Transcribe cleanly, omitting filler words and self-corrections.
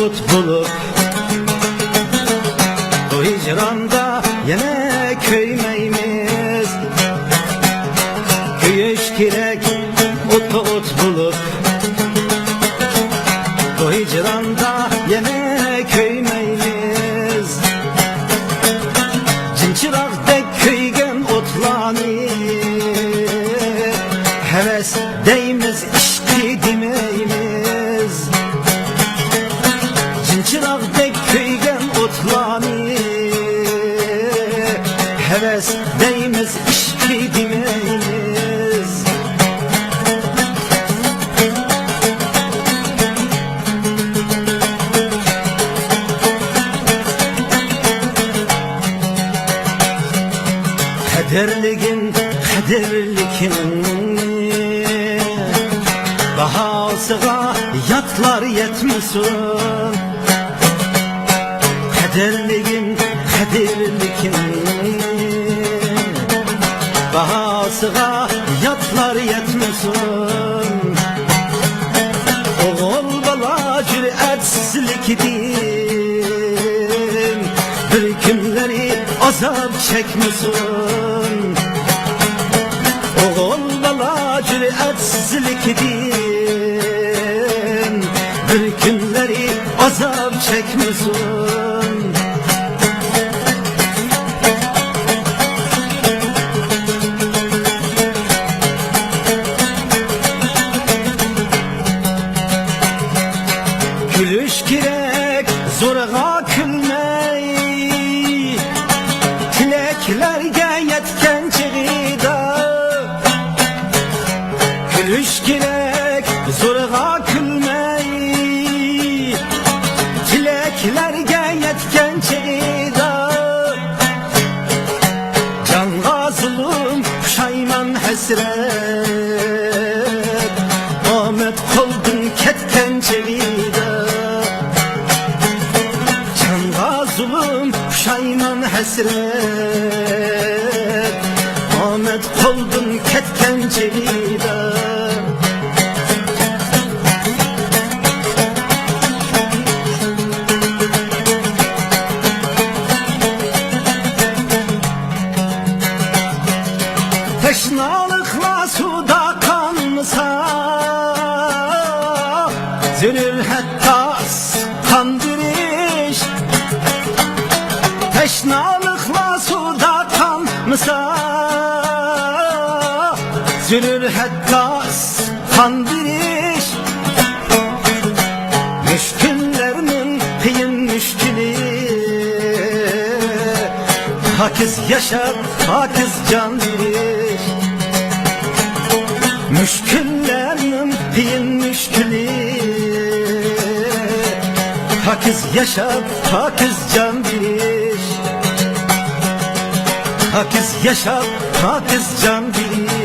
ot bulup o hicranda yine köymeyimiz. Köyüş gerek ot bulup o hicranda yine köymeyimiz. Cinçirak'ta köygen otlani heves deyimiz işti demeyimiz. Cinçirak'ta köygen otlani heves deyimiz işti demeyimiz. Kaderligin bahasıga yatlar yetmesin. Kaderligin bahasıga yatlar yetmesin. Oğul bala cüretsizlikdin bir günleri azap çekmesin. Oğul bala cüretsizlikdin bir günleri azap çekmesin. Gülüş gerek zorga külmey, tileklerge yetken çığida. Gülüş gerek zorga külmey, tileklerge yetken çığida. Canga zulüm puşayman hasret, Ahmet koldun ketken çığida. Canga zulüm puşayman hasret, Ahmet koldun ketken çığida. Teşnalıkla suda kanmasa zülül hatta kandırış. Teşnalıkla suda kanmasa zülül hatta kandırış. Müşküllerinin kıyın müşkülü, hakiz yaşar hakiz can verir. Müşküllerinin kıyın müşkülü, hakiz yaşar hakiz can verir. Hakiz yaşar hakiz can verir.